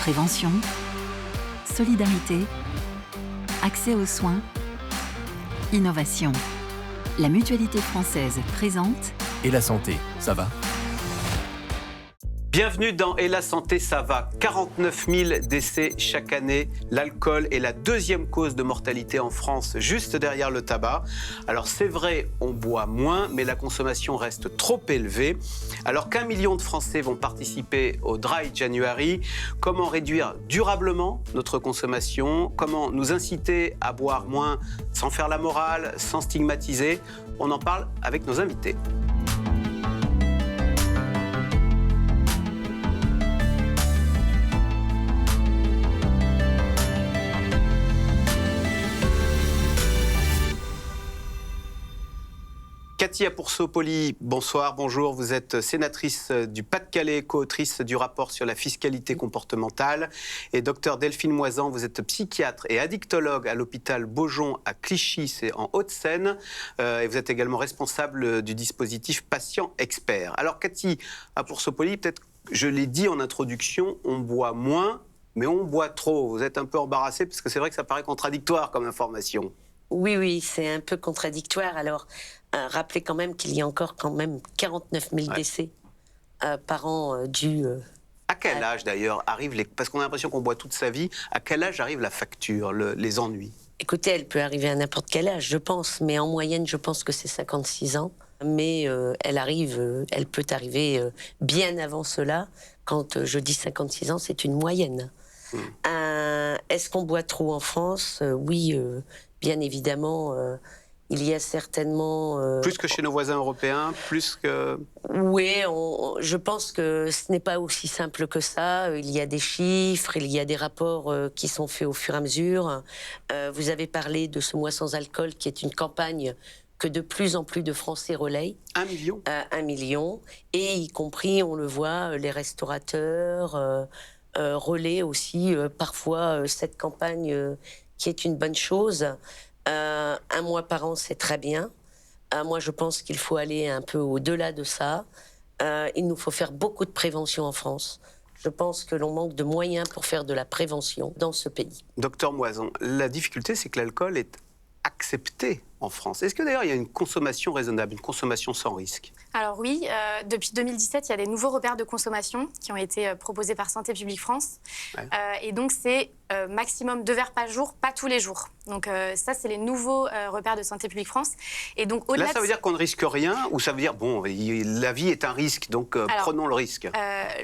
Prévention, solidarité, accès aux soins, innovation. La Mutualité française présente. Et la santé, ça va ? Bienvenue dans Et la santé, ça va. 49 000 décès chaque année. L'alcool est la deuxième cause de mortalité en France, juste derrière le tabac. Alors c'est vrai, on boit moins, mais la consommation reste trop élevée. Alors qu'1 million de Français vont participer au Dry January, comment réduire durablement notre consommation ? Comment nous inciter à boire moins sans faire la morale, sans stigmatiser ? On en parle avec nos invités. Katia Poursopoli, bonsoir, bonjour. Vous êtes sénatrice du Pas-de-Calais, co-autrice du rapport sur la fiscalité comportementale. Et docteur Delphine Moisan, vous êtes psychiatre et addictologue à l'hôpital Beaujon à Clichy, c'est en Hauts-de-Seine. Et vous êtes également responsable du dispositif Patient Expert. Alors Katia Poursopoli, peut-être, je l'ai dit en introduction, on boit moins, mais on boit trop. Vous êtes un peu embarrassé parce que c'est vrai que ça paraît contradictoire comme information. Oui, c'est un peu contradictoire. Alors, rappelez quand même qu'il y a encore 49 000 décès par an dus... À quel âge d'ailleurs arrivent les... Parce qu'on a l'impression qu'on boit toute sa vie. À quel âge arrive la facture, les ennuis ? Écoutez, elle peut arriver à n'importe quel âge, je pense. Mais en moyenne, je pense que c'est 56 ans. Mais elle peut arriver bien avant cela. Quand je dis 56 ans, c'est une moyenne. Est-ce qu'on boit trop en France ? Oui, bien évidemment... il y a certainement... Plus que chez nos voisins européens, plus que... Oui, je pense que ce n'est pas aussi simple que ça. Il y a des chiffres, il y a des rapports qui sont faits au fur et à mesure. Vous avez parlé de ce mois sans alcool, qui est une campagne que de plus en plus de Français relayent. 1 million 1 million. Et y compris, on le voit, les restaurateurs relaient aussi parfois cette campagne qui est une bonne chose. 1 mois par an, c'est très bien. Moi, je pense qu'il faut aller un peu au-delà de ça. Il nous faut faire beaucoup de prévention en France. Je pense que l'on manque de moyens pour faire de la prévention dans ce pays. Docteur Moisan, la difficulté, c'est que l'alcool est accepté en France. Est-ce que d'ailleurs il y a une consommation raisonnable, une consommation sans risque ? Alors oui, depuis 2017, il y a des nouveaux repères de consommation qui ont été proposés par Santé publique France. Ouais. Et donc c'est maximum 2 verres par jour, pas tous les jours. Donc ça, c'est les nouveaux repères de Santé publique France. Et donc au-delà là, ça veut dire qu'on ne risque rien ou ça veut dire, bon, la vie est un risque, donc prenons le risque.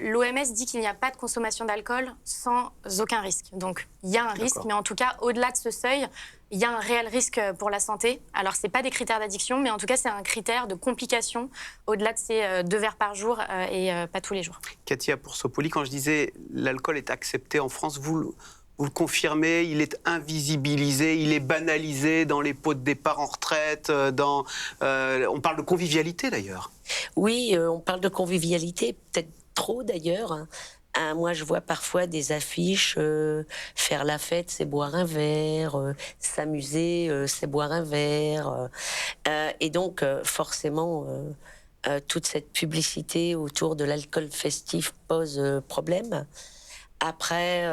L'OMS dit qu'il n'y a pas de consommation d'alcool sans aucun risque. Donc il y a un risque, mais en tout cas, au-delà de ce seuil, il y a un réel risque pour la santé. Alors, ce n'est pas des critères d'addiction, mais en tout cas, c'est un critère de complication au-delà de ces 2 verres par jour et pas tous les jours. Katia Poursopoli, quand je disais l'alcool est accepté en France, vous le confirmez, il est invisibilisé, il est banalisé dans les pots de départ en retraite, on parle de convivialité d'ailleurs. Oui, on parle de convivialité, peut-être trop d'ailleurs. Moi, je vois parfois des affiches, faire la fête, c'est boire un verre, s'amuser, c'est boire un verre. Et donc, forcément, toute cette publicité autour de l'alcool festif pose problème. Après,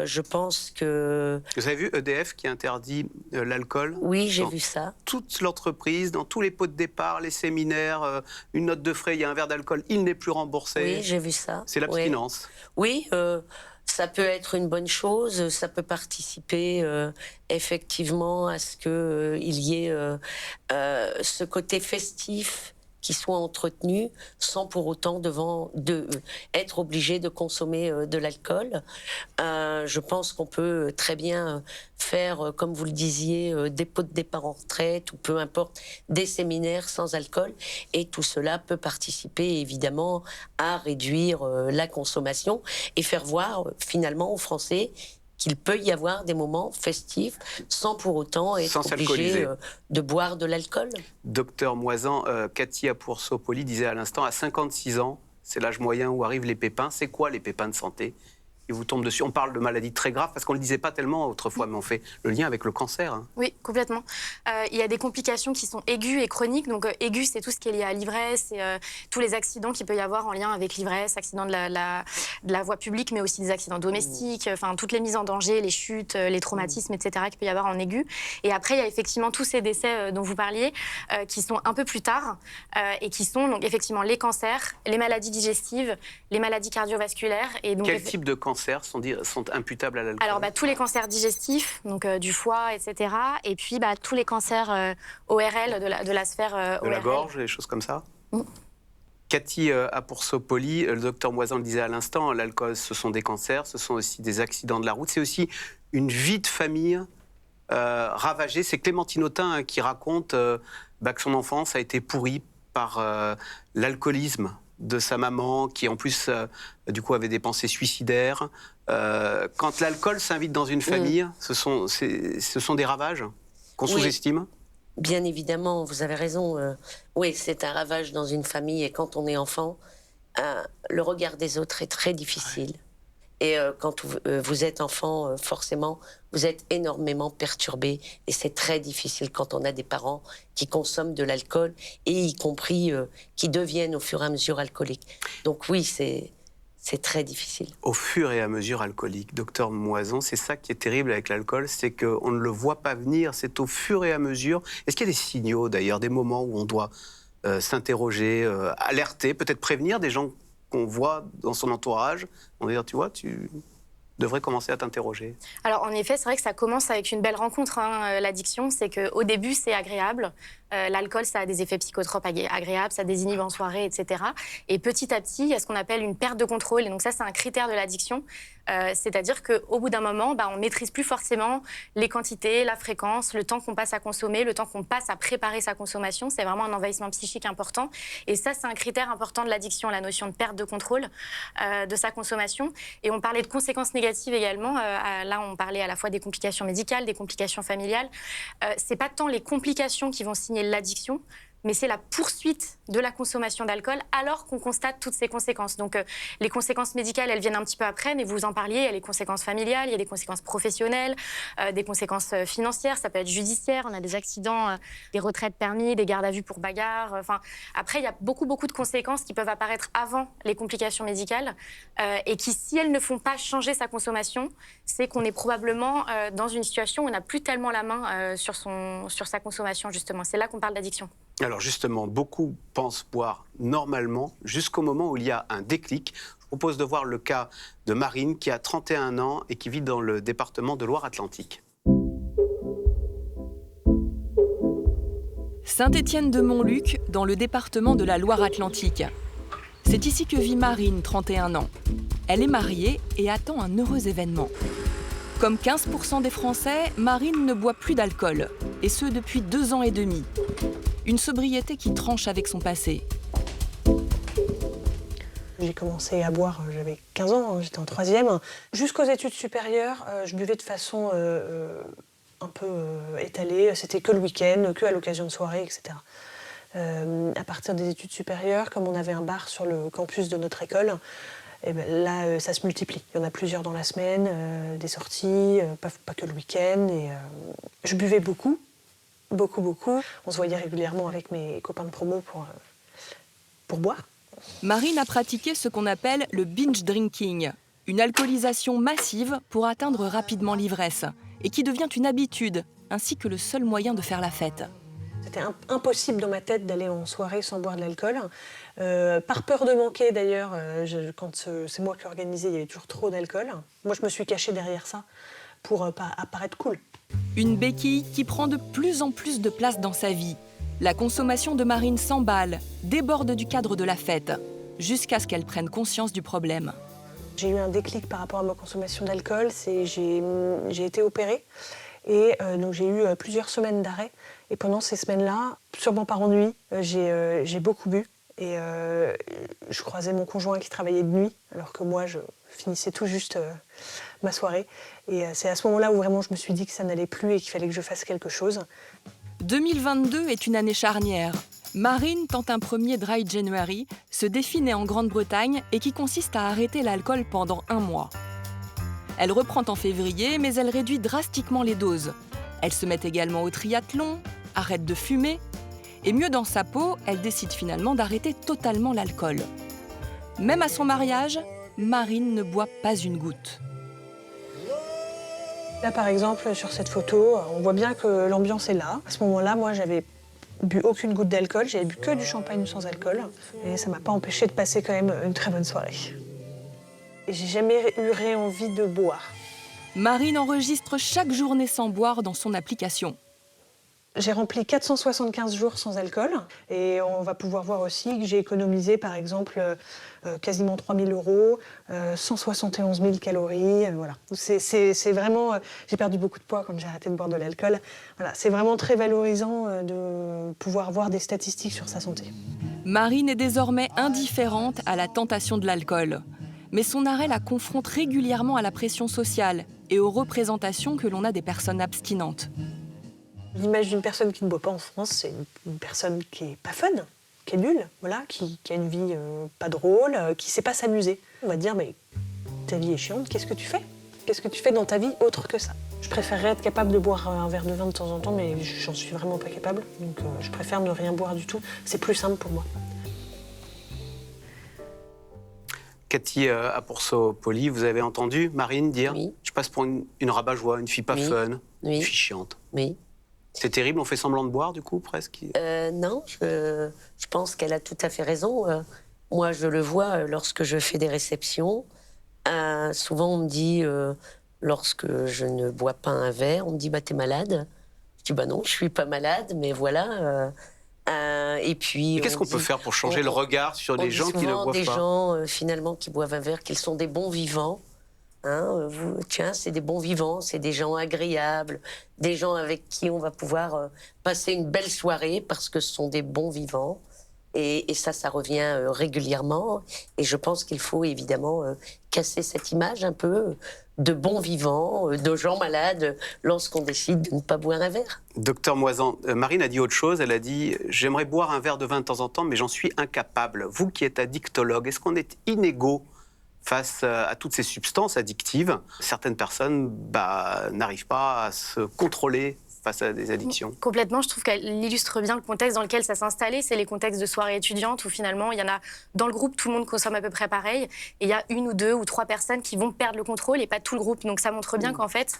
je pense que... Vous avez vu EDF qui interdit l'alcool ? Oui, j'ai vu ça. Toute l'entreprise, dans tous les pots de départ, les séminaires, une note de frais, il y a un verre d'alcool, il n'est plus remboursé. Oui, j'ai vu ça. C'est l'abstinence. Oui, ça peut être une bonne chose, ça peut participer effectivement à ce qu'il y ait ce côté festif qui soit entretenu sans pour autant être obligé de consommer de l'alcool. Je pense qu'on peut très bien faire, comme vous le disiez, des pots de départ en retraite ou peu importe, des séminaires sans alcool. Et tout cela peut participer évidemment à réduire la consommation et faire voir finalement aux Français qu'il peut y avoir des moments festifs sans pour autant être obligé de boire de l'alcool. Docteur Moisan, Katia Poursopoli disait à l'instant, à 56 ans, c'est l'âge moyen où arrivent les pépins. C'est quoi les pépins de santé ? qui vous tombe dessus. On parle de maladies très graves parce qu'on ne le disait pas tellement autrefois, mais on fait le lien avec le cancer. Hein. Oui, complètement. Il y a des complications qui sont aiguës et chroniques. Donc aiguës, c'est tout ce qui est lié à l'ivresse et tous les accidents qu'il peut y avoir en lien avec l'ivresse, accidents de la voie publique, mais aussi des accidents domestiques, enfin toutes les mises en danger, les chutes, les traumatismes, etc. qu'il peut y avoir en aigu. Et après, il y a effectivement tous ces décès dont vous parliez, qui sont un peu plus tard et qui sont donc effectivement les cancers, les maladies digestives, les maladies cardiovasculaires. Et donc, quel type de cancers sont imputables à l'alcool? Alors, tous les cancers digestifs, donc du foie, etc. Et puis, tous les cancers ORL, de la sphère ORL. De la gorge, des choses comme ça. Mm. Cathy Apoursopoli, le docteur Moisan le disait à l'instant, l'alcool, ce sont des cancers, ce sont aussi des accidents de la route, c'est aussi une vie de famille ravagée. C'est Clémentine Autain qui raconte que son enfance a été pourrie par l'alcoolisme de sa maman, qui en plus, du coup, avait des pensées suicidaires. Quand l'alcool s'invite dans une famille, ce sont des ravages qu'on sous-estime. Bien évidemment, vous avez raison. Oui, c'est un ravage dans une famille. Et quand on est enfant, le regard des autres est très difficile. Et quand vous êtes enfant, forcément, vous êtes énormément perturbé. Et c'est très difficile quand on a des parents qui consomment de l'alcool et y compris qui deviennent au fur et à mesure alcooliques. Donc oui, c'est très difficile. Au fur et à mesure alcoolique, docteur Moisan, c'est ça qui est terrible avec l'alcool, c'est qu'on ne le voit pas venir, c'est au fur et à mesure. Est-ce qu'il y a des signaux d'ailleurs, des moments où on doit s'interroger, alerter, peut-être prévenir des gens qu'on voit dans son entourage? On va dire, tu vois, tu devrais commencer à t'interroger. Alors en effet, c'est vrai que ça commence avec une belle rencontre, l'addiction. C'est qu'au début, c'est agréable. L'alcool, ça a des effets psychotropes agréables, ça désinhibe en soirée, etc. Et petit à petit, il y a ce qu'on appelle une perte de contrôle. Et donc ça, c'est un critère de l'addiction. C'est-à-dire qu'au bout d'un moment, on ne maîtrise plus forcément les quantités, la fréquence, le temps qu'on passe à consommer, le temps qu'on passe à préparer sa consommation. C'est vraiment un envahissement psychique important. Et ça, c'est un critère important de l'addiction, la notion de perte de contrôle de sa consommation. Et on parlait de conséquences négatives également. Là, on parlait à la fois des complications médicales, des complications familiales. C'est pas tant les complications qui vont signer l'addiction, mais c'est la poursuite de la consommation d'alcool alors qu'on constate toutes ces conséquences. Donc les conséquences médicales, elles viennent un petit peu après, mais vous en parliez, il y a les conséquences familiales, il y a des conséquences professionnelles, des conséquences financières, ça peut être judiciaire, on a des accidents, des retraits de permis, des gardes à vue pour bagarre. Après, il y a beaucoup de conséquences qui peuvent apparaître avant les complications médicales et qui, si elles ne font pas changer sa consommation, c'est qu'on est probablement dans une situation où on n'a plus tellement la main sur sa consommation, justement. C'est là qu'on parle d'addiction. Alors justement, beaucoup pensent boire normalement jusqu'au moment où il y a un déclic. Je propose de voir le cas de Marine qui a 31 ans et qui vit dans le département de Loire-Atlantique. Saint-Étienne-de-Montluc, dans le département de la Loire-Atlantique. C'est ici que vit Marine, 31 ans. Elle est mariée et attend un heureux événement. Comme 15% des Français, Marine ne boit plus d'alcool, et ce depuis 2 ans et demi. Une sobriété qui tranche avec son passé. J'ai commencé à boire, j'avais 15 ans, j'étais en 3e. Jusqu'aux études supérieures, je buvais de façon un peu étalée. C'était que le week-end, que à l'occasion de soirées, etc. À partir des études supérieures, comme on avait un bar sur le campus de notre école, et là, ça se multiplie. Il y en a plusieurs dans la semaine, des sorties, pas que le week-end. Et, je buvais beaucoup. On se voyait régulièrement avec mes copains de promo pour boire. Marine a pratiqué ce qu'on appelle le binge drinking, une alcoolisation massive pour atteindre rapidement l'ivresse, et qui devient une habitude, ainsi que le seul moyen de faire la fête. C'était impossible dans ma tête d'aller en soirée sans boire de l'alcool. Par peur de manquer d'ailleurs, quand c'est moi qui organisais, il y avait toujours trop d'alcool. Moi, je me suis cachée derrière ça pour apparaître cool. Une béquille qui prend de plus en plus de place dans sa vie. La consommation de Marine s'emballe, déborde du cadre de la fête, jusqu'à ce qu'elle prenne conscience du problème. J'ai eu un déclic par rapport à ma consommation d'alcool. J'ai été opérée et donc j'ai eu plusieurs semaines d'arrêt. Et pendant ces semaines-là, sûrement par ennui, j'ai beaucoup bu. Et je croisais mon conjoint qui travaillait de nuit, alors que moi, je finissais tout juste ma soirée. Et c'est à ce moment-là où vraiment je me suis dit que ça n'allait plus et qu'il fallait que je fasse quelque chose. 2022 est une année charnière. Marine tente un premier Dry January, ce défi né en Grande-Bretagne et qui consiste à arrêter l'alcool pendant 1 mois. Elle reprend en février, mais elle réduit drastiquement les doses. Elle se met également au triathlon, arrête de fumer. Et mieux dans sa peau, elle décide finalement d'arrêter totalement l'alcool. Même à son mariage, Marine ne boit pas une goutte. Là, par exemple, sur cette photo, on voit bien que l'ambiance est là. À ce moment-là, moi, j'avais bu aucune goutte d'alcool. J'avais bu que du champagne sans alcool. Et ça m'a pas empêché de passer quand même une très bonne soirée. Et j'ai jamais eu envie de boire. Marine enregistre chaque journée sans boire dans son application. J'ai rempli 475 jours sans alcool. Et on va pouvoir voir aussi que j'ai économisé, par exemple, quasiment 3 000 €, 171 000 calories. Voilà. C'est vraiment... j'ai perdu beaucoup de poids quand j'ai arrêté de boire de l'alcool. Voilà. C'est vraiment très valorisant de pouvoir voir des statistiques sur sa santé. Marine est désormais indifférente à la tentation de l'alcool. Mais son arrêt la confronte régulièrement à la pression sociale et aux représentations que l'on a des personnes abstinentes. L'image d'une personne qui ne boit pas en France, c'est une personne qui est pas fun, qui est nulle, voilà, qui a une vie pas drôle, qui sait pas s'amuser. On va dire, mais ta vie est chiante, qu'est-ce que tu fais? Qu'est-ce que tu fais dans ta vie autre que ça? Je préférerais être capable de boire un verre de vin de temps en temps, mais j'en suis vraiment pas capable. Donc je préfère ne rien boire du tout. C'est plus simple pour moi. Cathy Apourceau-Poly, vous avez entendu Marine dire Oui. Je passe pour une rabat-joie, une fille pas Oui. fun, Oui. une fille chiante. Oui. C'est terrible, on fait semblant de boire du coup, presque. Non, je pense qu'elle a tout à fait raison. Moi, je le vois lorsque je fais des réceptions. Souvent, on me dit, lorsque je ne bois pas un verre, on me dit, bah, t'es malade. Je dis, bah non, je suis pas malade, mais voilà. Et puis, Qu'est-ce qu'on peut faire pour changer le regard sur les gens qui ne boivent pas? des gens, finalement, qui boivent un verre, qu'ils sont des bons vivants. Tiens, c'est des bons vivants, c'est des gens agréables, des gens avec qui on va pouvoir passer une belle soirée parce que ce sont des bons vivants. Et ça revient régulièrement. Et je pense qu'il faut évidemment casser cette image un peu de bons vivants, de gens malades, lorsqu'on décide de ne pas boire un verre. Docteur Moisan, Marine a dit autre chose. Elle a dit « J'aimerais boire un verre de vin de temps en temps, mais j'en suis incapable. » Vous qui êtes addictologue, est-ce qu'on est inégaux face à toutes ces substances addictives? Certaines personnes n'arrivent pas à se contrôler face à des addictions. Complètement, je trouve qu'elle illustre bien le contexte dans lequel ça s'est installé. C'est les contextes de soirées étudiantes où finalement, il y en a dans le groupe, tout le monde consomme à peu près pareil. Et il y a 1 ou 2 ou 3 personnes qui vont perdre le contrôle et pas tout le groupe. Donc ça montre bien qu'en fait,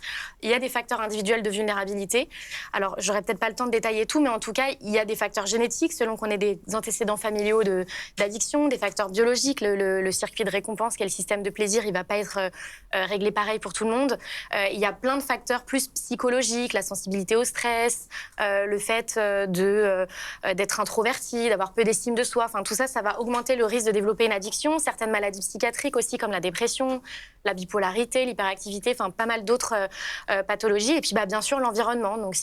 il y a des facteurs individuels de vulnérabilité. Alors, j'aurais peut-être pas le temps de détailler tout, mais en tout cas, il y a des facteurs génétiques selon qu'on ait des antécédents familiaux d'addiction, des facteurs biologiques. Le circuit de récompense, qui est le système de plaisir, il va pas être réglé pareil pour tout le monde. Il y a plein de facteurs plus psychologiques, la sensibilité au stress, le fait d'être introverti, d'avoir peu d'estime de soi. Enfin, tout ça, ça va augmenter le risque de développer une addiction. Certaines maladies psychiatriques aussi, comme la dépression, la bipolarité, l'hyperactivité, enfin pas mal d'autres pathologies. Et puis, bien sûr, l'environnement. Donc,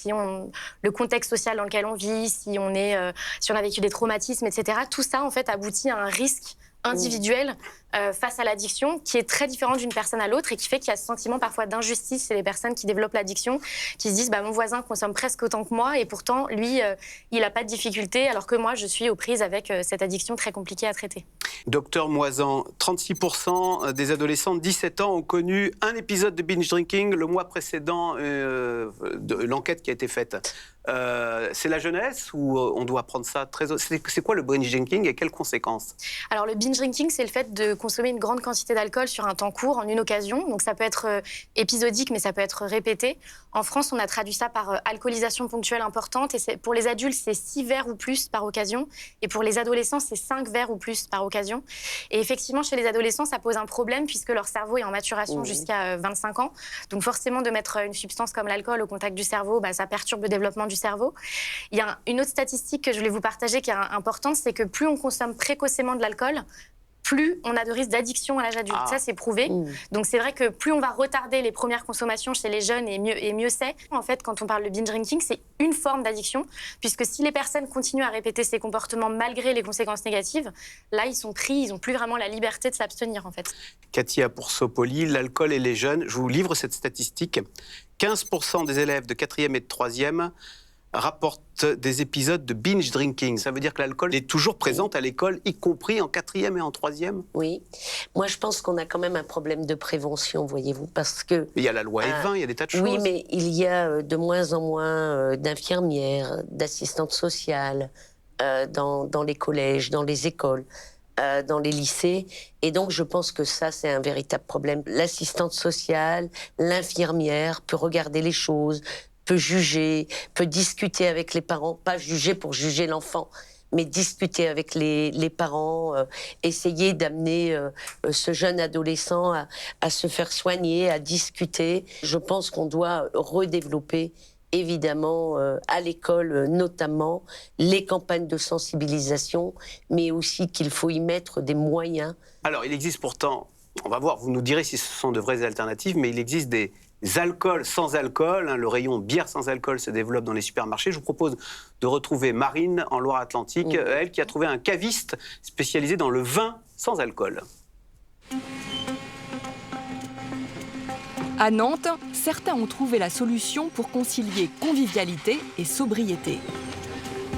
le contexte social dans lequel on vit, si on a vécu des traumatismes, etc. Tout ça, en fait, aboutit à un risque individuel face à l'addiction qui est très différent d'une personne à l'autre et qui fait qu'il y a ce sentiment parfois d'injustice chez les personnes qui développent l'addiction, qui se disent mon voisin consomme presque autant que moi et pourtant lui il n'a pas de difficulté alors que moi je suis aux prises avec cette addiction très compliquée à traiter. Docteur Moisan, 36% des adolescents de 17 ans ont connu un épisode de binge drinking le mois précédent de l'enquête qui a été faite. C'est la jeunesse ou on doit prendre ça très... C'est quoi le binge drinking et quelles conséquences? Alors le binge drinking, c'est le fait de consommer une grande quantité d'alcool sur un temps court, en une occasion. Donc ça peut être épisodique, mais ça peut être répété. En France, on a traduit ça par alcoolisation ponctuelle importante. Et pour les adultes, c'est 6 verres ou plus par occasion. Et pour les adolescents, c'est 5 verres ou plus par occasion. Et effectivement, chez les adolescents, ça pose un problème puisque leur cerveau est en maturation jusqu'à 25 ans. Donc forcément, de mettre une substance comme l'alcool au contact du cerveau, ça perturbe le développement du cerveau. Il y a une autre statistique que je voulais vous partager qui est importante, c'est que plus on consomme précocement de l'alcool, plus on a de risque d'addiction à l'âge adulte. Ça, c'est prouvé. Donc, c'est vrai que plus on va retarder les premières consommations chez les jeunes, et mieux c'est. En fait, quand on parle de binge drinking, c'est une forme d'addiction, puisque si les personnes continuent à répéter ces comportements malgré les conséquences négatives, là, ils sont pris, ils n'ont plus vraiment la liberté de s'abstenir, en fait. Cathy Apourceau-Poly, l'alcool et les jeunes. Je vous livre cette statistique. 15% des élèves de 4e et de 3e rapportent des épisodes de binge drinking. Ça veut dire que l'alcool est toujours présent à l'école, y compris en 4e et en 3e? Oui. Moi, je pense qu'on a quand même un problème de prévention, voyez-vous, parce que... Il y a la loi Evin, il y a des tas de choses. Oui, mais il y a de moins en moins d'infirmières, d'assistantes sociales dans les collèges, dans les écoles, dans les lycées. Et donc, je pense que ça, c'est un véritable problème. L'assistante sociale, l'infirmière peut regarder les choses, peut juger, peut discuter avec les parents, pas juger pour juger l'enfant, mais discuter avec les parents, essayer d'amener ce jeune adolescent à se faire soigner, à discuter. Je pense qu'on doit redévelopper, évidemment, à l'école notamment, les campagnes de sensibilisation, mais aussi qu'il faut y mettre des moyens. Alors, il existe pourtant, on va voir, vous nous direz si ce sont de vraies alternatives, mais il existe des alcools sans alcool. Le rayon bière sans alcool se développe dans les supermarchés. Je vous propose de retrouver Marine en Loire-Atlantique, elle qui a trouvé un caviste spécialisé dans le vin sans alcool. À Nantes, certains ont trouvé la solution pour concilier convivialité et sobriété.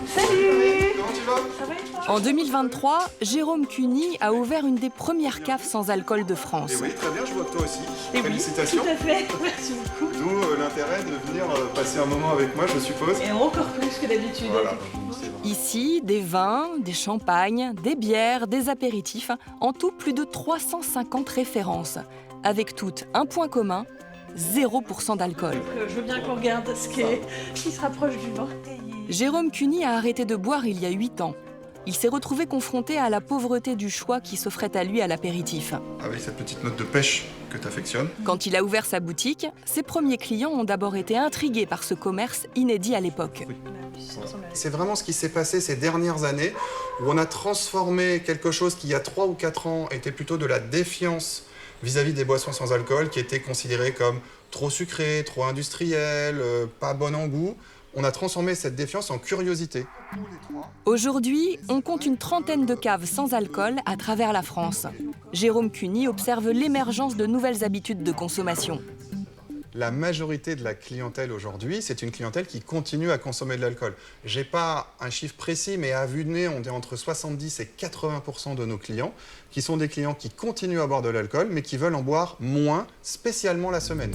Salut! Comment tu vas? Ça va? En 2023, Jérôme Cuny a ouvert une des premières caves sans alcool de France. Et oui, très bien, je vois que toi aussi. Et félicitations. Oui, tout à fait, merci beaucoup. D'où l'intérêt de venir passer un moment avec moi, je suppose. Et encore plus que d'habitude. Voilà. Ici, des vins, des champagnes, des bières, des apéritifs, en tout plus de 350 références. Avec toutes un point commun, 0% d'alcool. Je veux bien qu'on regarde ce qui se rapproche du vin. Jérôme Cuny a arrêté de boire il y a 8 ans. Il s'est retrouvé confronté à la pauvreté du choix qui s'offrait à lui à l'apéritif. Avec cette petite note de pêche que tu affectionnes. Quand il a ouvert sa boutique, ses premiers clients ont d'abord été intrigués par ce commerce inédit à l'époque. C'est vraiment ce qui s'est passé ces dernières années, où on a transformé quelque chose qui, il y a 3 ou 4 ans, était plutôt de la défiance vis-à-vis des boissons sans alcool, qui étaient considérées comme trop sucrées, trop industrielles, pas bonnes en goût. On a transformé cette défiance en curiosité. Aujourd'hui, on compte une trentaine de caves sans alcool à travers la France. Jérôme Cuny observe l'émergence de nouvelles habitudes de consommation. La majorité de la clientèle aujourd'hui, c'est une clientèle qui continue à consommer de l'alcool. J'ai pas un chiffre précis, mais à vue de nez, on est entre 70 et 80% de nos clients qui sont des clients qui continuent à boire de l'alcool, mais qui veulent en boire moins, spécialement la semaine.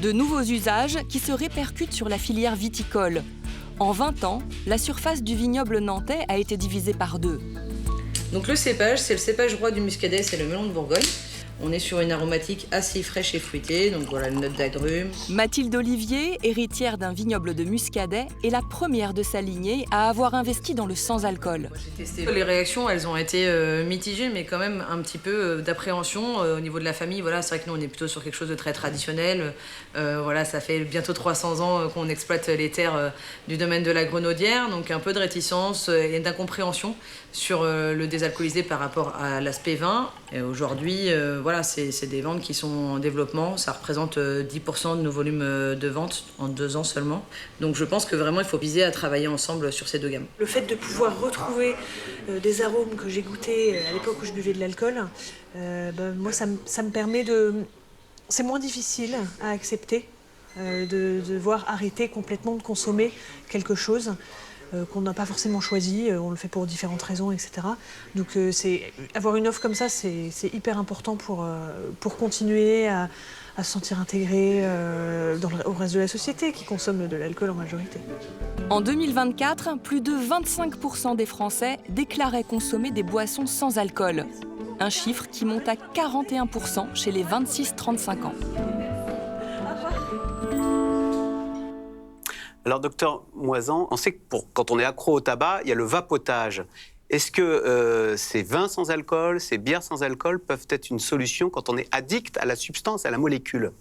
De nouveaux usages qui se répercutent sur la filière viticole. En 20 ans, la surface du vignoble nantais a été divisée par 2. Donc le cépage, c'est le cépage roi du muscadet, c'est le melon de Bourgogne. On est sur une aromatique assez fraîche et fruitée, donc voilà, une note d'agrumes. Mathilde Olivier, héritière d'un vignoble de muscadet, est la première de sa lignée à avoir investi dans le sans-alcool. J'ai testé. Les réactions, elles ont été mitigées, mais quand même un petit peu d'appréhension au niveau de la famille. Voilà, c'est vrai que nous, on est plutôt sur quelque chose de très traditionnel. Voilà, ça fait bientôt 300 ans qu'on exploite les terres du domaine de la Grenaudière, donc un peu de réticence et d'incompréhension sur le désalcoolisé par rapport à l'aspect vin. Et aujourd'hui, voilà, c'est des ventes qui sont en développement. Ça représente 10% de nos volumes de vente en 2 ans seulement. Donc je pense que vraiment, il faut viser à travailler ensemble sur ces 2 gammes. Le fait de pouvoir retrouver des arômes que j'ai goûtés à l'époque où je buvais de l'alcool, moi, ça me permet de... C'est moins difficile à accepter de devoir arrêter complètement de consommer quelque chose qu'on n'a pas forcément choisi, on le fait pour différentes raisons, etc. Donc avoir une offre comme ça, c'est hyper important pour continuer à se sentir intégré au reste de la société qui consomme de l'alcool en majorité. En 2024, plus de 25% des Français déclaraient consommer des boissons sans alcool. Un chiffre qui monte à 41% chez les 26-35 ans. Alors, docteur Moisan, on sait que quand on est accro au tabac, il y a le vapotage. Est-ce que ces vins sans alcool, ces bières sans alcool peuvent être une solution quand on est addict à la substance, à la molécule ?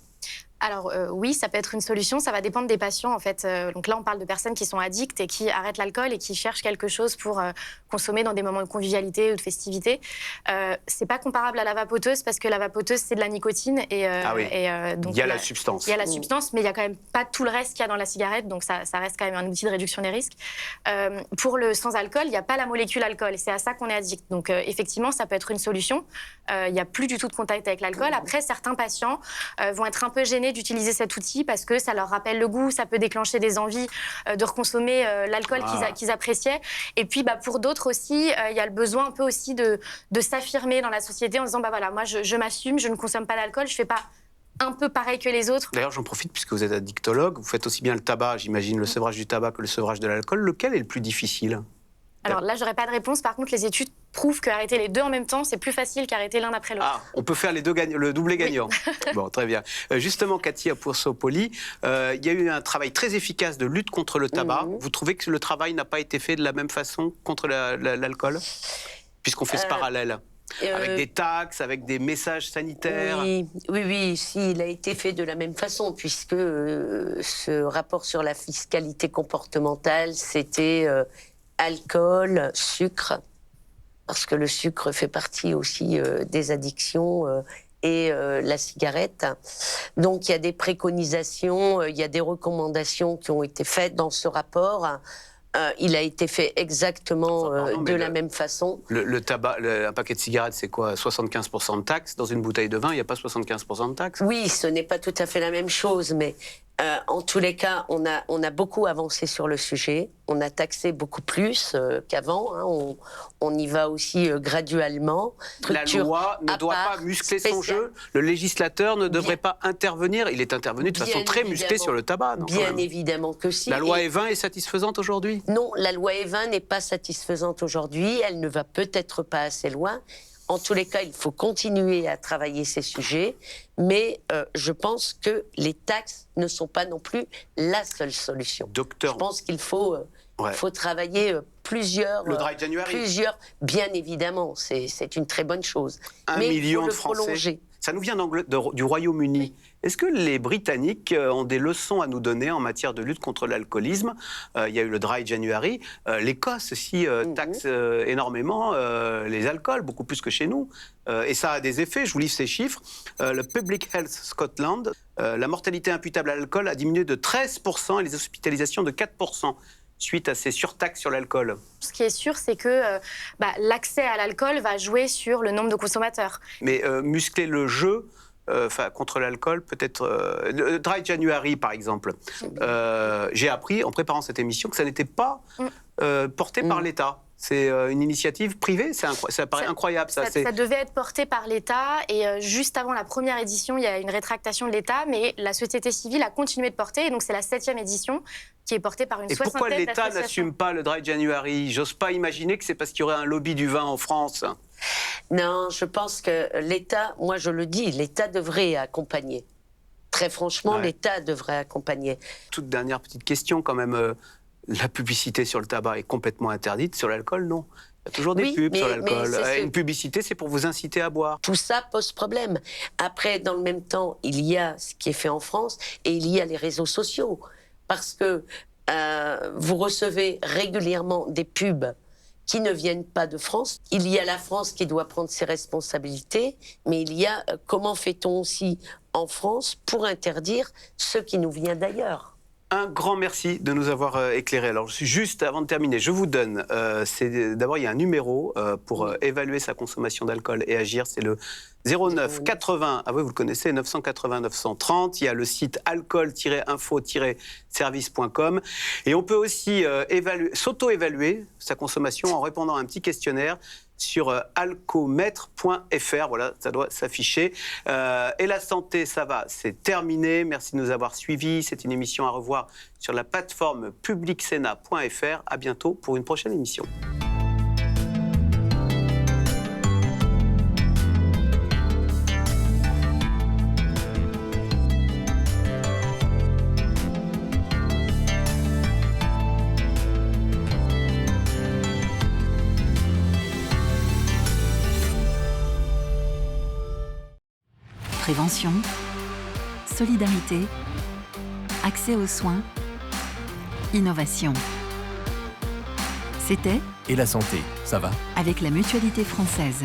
Alors oui, ça peut être une solution, ça va dépendre des patients en fait. Donc là, on parle de personnes qui sont addictes et qui arrêtent l'alcool et qui cherchent quelque chose pour consommer dans des moments de convivialité ou de festivité. C'est pas comparable à la vapoteuse parce que la vapoteuse, c'est de la nicotine donc il y a la substance. Il y a la substance, mais il y a quand même pas tout le reste qu'il y a dans la cigarette, donc ça reste quand même un outil de réduction des risques. Pour le sans-alcool, il n'y a pas la molécule alcool et c'est à ça qu'on est addict. Donc effectivement, ça peut être une solution. Il n'y a plus du tout de contact avec l'alcool. Après, certains patients vont être un peu gênés d'utiliser cet outil parce que ça leur rappelle le goût, ça peut déclencher des envies de reconsommer l'alcool qu'ils appréciaient. Et puis, pour d'autres aussi, il y a le besoin un peu aussi de s'affirmer dans la société en disant, voilà, moi, je m'assume, je ne consomme pas d'alcool, je ne fais pas un peu pareil que les autres. D'ailleurs, j'en profite puisque vous êtes addictologue, vous faites aussi bien le tabac, j'imagine, le sevrage du tabac que le sevrage de l'alcool. Lequel est le plus difficile ? Alors là, j'aurais pas de réponse. Par contre, les études prouvent qu'arrêter les deux en même temps, c'est plus facile qu'arrêter l'un après l'autre. Ah, on peut faire le doublé gagnant. Oui. Bon, très bien. Justement, Cathy Poursopoli, il y a eu un travail très efficace de lutte contre le tabac. Vous trouvez que le travail n'a pas été fait de la même façon contre l'alcool ? Puisqu'on fait ce parallèle. Avec des taxes, avec des messages sanitaires. Oui, si, il a été fait de la même façon, puisque ce rapport sur la fiscalité comportementale, c'était alcool, sucre, parce que le sucre fait partie aussi des addictions et la cigarette. Donc il y a des préconisations, il y a des recommandations qui ont été faites dans ce rapport. Il a été fait exactement de la même façon. Le tabac, un paquet de cigarettes, c'est quoi ? 75% de taxes. Dans une bouteille de vin, il n'y a pas 75% de taxes. Oui, ce n'est pas tout à fait la même chose, mais en tous les cas, on a beaucoup avancé sur le sujet. On a taxé beaucoup plus qu'avant. Hein. On y va aussi graduellement. La loi ne doit pas muscler son jeu. Le législateur ne devrait pas intervenir. Il est intervenu de façon très musclée sur le tabac. Non, bien évidemment que si. La loi E20 est satisfaisante aujourd'hui ? Non, la loi E20 n'est pas satisfaisante aujourd'hui. Elle ne va peut-être pas assez loin. En tous les cas, il faut continuer à travailler ces sujets, mais je pense que les taxes ne sont pas non plus la seule solution. Je pense qu'il faut travailler plusieurs... Le Dry January. Bien évidemment, c'est une très bonne chose. 1 million de Français. Ça nous vient du Royaume-Uni. Est-ce que les Britanniques ont des leçons à nous donner en matière de lutte contre l'alcoolisme ? Il y a eu le Dry January. L'Écosse aussi taxe énormément les alcools, beaucoup plus que chez nous. Et ça a des effets, je vous livre ces chiffres. Le Public Health Scotland, la mortalité imputable à l'alcool a diminué de 13% et les hospitalisations de 4%. Suite à ces surtaxes sur l'alcool. Ce qui est sûr, c'est que l'accès à l'alcool va jouer sur le nombre de consommateurs. Mais muscler le jeu contre l'alcool, peut-être... Dry January, par exemple. J'ai appris, en préparant cette émission, que ça n'était pas porté par l'État. C'est une initiative privée, ça paraît incroyable. Ça devait être porté par l'État et juste avant la première édition, il y a une rétractation de l'État, mais la société civile a continué de porter et donc c'est la 7e édition qui est portée par une soixantaine d'associations. Et pourquoi l'État n'assume pas le Dry January ? J'ose pas imaginer que c'est parce qu'il y aurait un lobby du vin en France. Non, je pense que l'État, moi je le dis, l'État devrait accompagner. Très franchement, l'État devrait accompagner. Toute dernière petite question quand même. La publicité sur le tabac est complètement interdite, sur l'alcool, non. Il y a toujours des pubs sur l'alcool. Une publicité, c'est pour vous inciter à boire. Tout ça pose problème. Après, dans le même temps, il y a ce qui est fait en France et il y a les réseaux sociaux. Parce que vous recevez régulièrement des pubs qui ne viennent pas de France. Il y a la France qui doit prendre ses responsabilités, mais il y a comment fait-on aussi en France pour interdire ce qui nous vient d'ailleurs. Un grand merci de nous avoir éclairés. Alors, juste avant de terminer, je vous donne, d'abord, il y a un numéro pour évaluer sa consommation d'alcool et agir, c'est le 09 80, ah oui, vous le connaissez, 980 930. Il y a le site alcool-info-service.com. Et on peut aussi s'auto-évaluer sa consommation en répondant à un petit questionnaire sur alcomètre.fr, voilà, ça doit s'afficher. Et la santé, ça va, c'est terminé. Merci de nous avoir suivis. C'est une émission à revoir sur la plateforme publicsena.fr. À bientôt pour une prochaine émission. Prévention, solidarité, accès aux soins, innovation. C'était Et la santé, ça va ? Avec la Mutualité française.